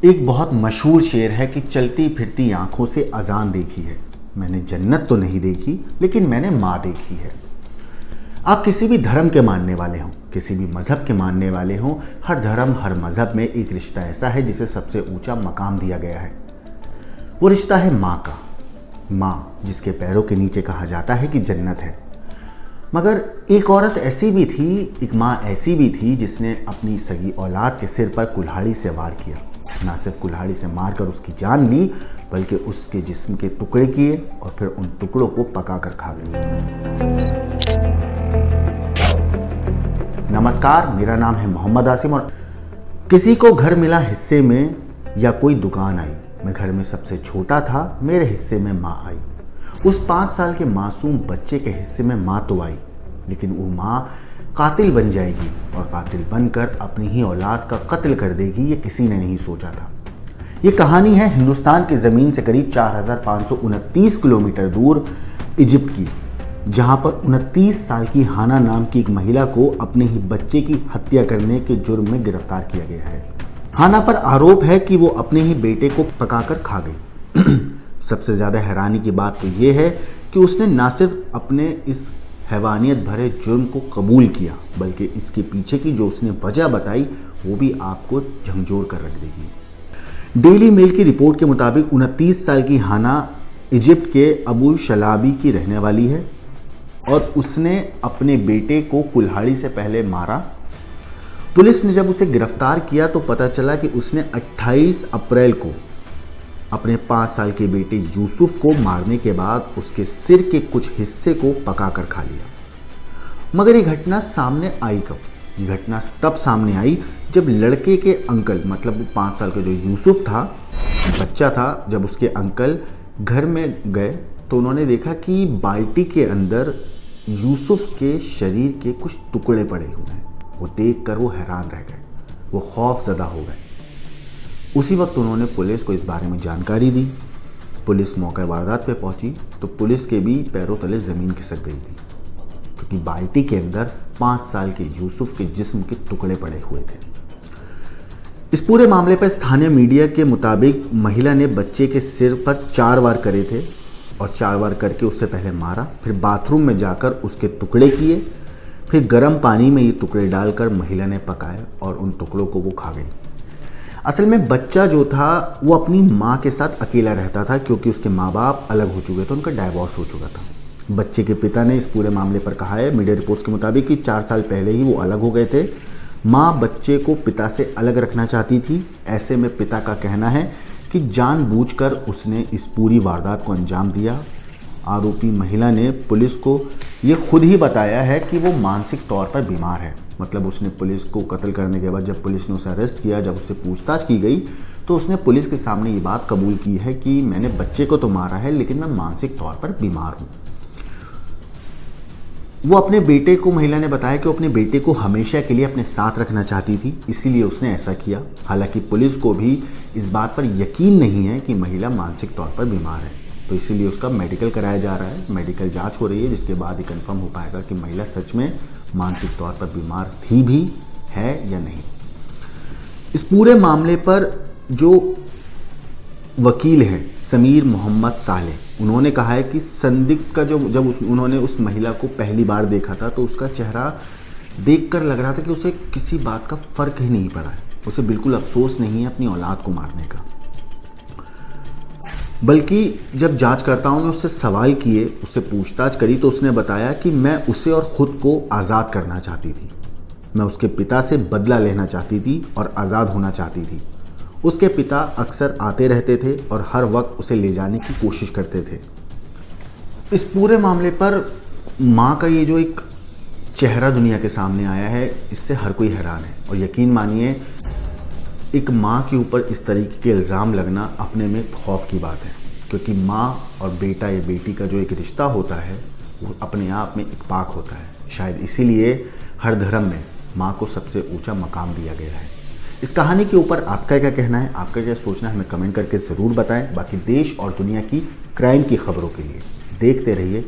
एक बहुत मशहूर शेर है कि चलती फिरती आंखों से अजान देखी है। मैंने जन्नत तो नहीं देखी, लेकिन मैंने माँ देखी है। आप किसी भी धर्म के मानने वाले हों, किसी भी मज़हब के मानने वाले हों, हर धर्म हर मज़हब में एक रिश्ता ऐसा है जिसे सबसे ऊंचा मकाम दिया गया है। वो रिश्ता है माँ का। माँ जिसके पैरों के नीचे कहा जाता है कि जन्नत है। मगर एक औरत ऐसी भी थी, एक माँ ऐसी भी थी जिसने अपनी सगी औलाद के सिर पर कुल्हाड़ी से वार किया। ना सिर्फ कुल्हाड़ी से मारकर उसकी जान ली, बल्कि उसके जिस्म के टुकड़े किए और फिर उन टुकड़ों को पकाकर खा गई। नमस्कार, मेरा नाम है मोहम्मद आसिम और किसी को घर मिला हिस्से में या कोई दुकान आई। मैं घर में सबसे छोटा था, मेरे हिस्से में माँ आई। उस 5 साल के मासूम बच्चे के हिस्से में माँ तो आई, लेकिन वो माँ कातिल बन जाएगी और कातिल बनकर अपनी ही औलाद का कत्ल कर देगी, ये किसी ने नहीं सोचा था। ये कहानी है हिंदुस्तान की ज़मीन से करीब 4529 किलोमीटर दूर इजिप्ट की, जहाँ पर 29 साल की हाना नाम की एक महिला को अपने ही बच्चे की हत्या करने के जुर्म में गिरफ्तार किया गया है। हाना पर आरोप है कि वो अपने ही बेटे को पकाकर खा गई। सबसे ज़्यादा हैरानी की बात तो ये है कि उसने न सिर्फ अपने इस हैवानियत भरे जुर्म को कबूल किया, बल्कि इसके पीछे की जो उसने वजह बताई वो भी आपको झंझोर कर रख देगी। डेली मेल की रिपोर्ट के मुताबिक 29 साल की हाना इजिप्ट के अबू शलाबी की रहने वाली है और उसने अपने बेटे को कुल्हाड़ी से पहले मारा। पुलिस ने जब उसे गिरफ्तार किया तो पता चला कि उसने 28 अप्रैल को अपने 5 साल के बेटे यूसुफ को मारने के बाद उसके सिर के कुछ हिस्से को पकाकर खा लिया। मगर ये घटना सामने आई कब? ये घटना तब सामने आई जब लड़के के अंकल, मतलब वो 5 साल का जो यूसुफ था, बच्चा था, जब उसके अंकल घर में गए तो उन्होंने देखा कि बाल्टी के अंदर यूसुफ के शरीर के कुछ टुकड़े पड़े हुए हैं। वो देखकर वो हैरान रह गए, वो खौफजदा हो गए। उसी वक्त उन्होंने पुलिस को इस बारे में जानकारी दी। पुलिस मौके वारदात पे पहुंची तो पुलिस के भी पैरों तले ज़मीन खिसक गई थी, क्योंकि बाल्टी के अंदर 5 साल के यूसुफ के जिस्म के टुकड़े पड़े हुए थे। इस पूरे मामले पर स्थानीय मीडिया के मुताबिक महिला ने बच्चे के सिर पर 4 वार करे थे और 4 वार करके उससे पहले मारा, फिर बाथरूम में जाकर उसके टुकड़े किए, फिर गर्म पानी में ये टुकड़े डालकर महिला ने पकाए और उन टुकड़ों को वो खा गई। असल में बच्चा जो था वो अपनी माँ के साथ अकेला रहता था, क्योंकि उसके माँ बाप अलग हो चुके थे, उनका डाइवोर्स हो चुका था। बच्चे के पिता ने इस पूरे मामले पर कहा है मीडिया रिपोर्ट्स के मुताबिक कि 4 साल पहले ही वो अलग हो गए थे। माँ बच्चे को पिता से अलग रखना चाहती थी। ऐसे में पिता का कहना है कि जानबूझकर उसने इस पूरी वारदात को अंजाम दिया। आरोपी महिला ने पुलिस को ये खुद ही बताया है कि वो मानसिक तौर पर बीमार है। मतलब उसने पुलिस को कत्ल करने के बाद जब पुलिस ने उसे अरेस्ट किया, जब उससे पूछताछ की गई तो उसने पुलिस के सामने ये बात कबूल की है कि मैंने बच्चे को तो मारा है, लेकिन मैं मानसिक तौर पर बीमार हूँ। वो अपने बेटे को, महिला ने बताया कि वो अपने बेटे को हमेशा के लिए अपने साथ रखना चाहती थी, इसीलिए उसने ऐसा किया। हालांकि पुलिस को भी इस बात पर यकीन नहीं है कि महिला मानसिक तौर पर बीमार है, तो इसीलिए उसका मेडिकल कराया जा रहा है। मेडिकल जांच हो रही है, जिसके बाद ही कंफर्म हो पाएगा कि महिला सच में मानसिक तौर पर बीमार थी भी है या नहीं। इस पूरे मामले पर जो वकील हैं समीर मोहम्मद साले, उन्होंने कहा है कि संदिग्ध का उन्होंने उस महिला को पहली बार देखा था तो उसका चेहरा देखकर लग रहा था कि उसे किसी बात का फर्क ही नहीं पड़ा है। उसे बिल्कुल अफसोस नहीं है अपनी औलाद को मारने का। बल्कि जब जांचकर्ताओं ने उससे सवाल किए, उससे पूछताछ करी, तो उसने बताया कि मैं उसे और ख़ुद को आज़ाद करना चाहती थी। मैं उसके पिता से बदला लेना चाहती थी और आज़ाद होना चाहती थी। उसके पिता अक्सर आते रहते थे और हर वक्त उसे ले जाने की कोशिश करते थे। इस पूरे मामले पर माँ का ये जो एक चेहरा दुनिया के सामने आया है, इससे हर कोई हैरान है। और यकीन मानिए, एक माँ के ऊपर इस तरीके के इल्ज़ाम लगना अपने में खौफ की बात है, क्योंकि माँ और बेटा या बेटी का जो एक रिश्ता होता है वो अपने आप में एक पाक होता है। शायद इसीलिए हर धर्म में माँ को सबसे ऊंचा मकाम दिया गया है। इस कहानी के ऊपर आपका क्या कहना है, आपका क्या सोचना है, हमें कमेंट करके ज़रूर बताएं। बाकी देश और दुनिया की क्राइम की खबरों के लिए देखते रहिए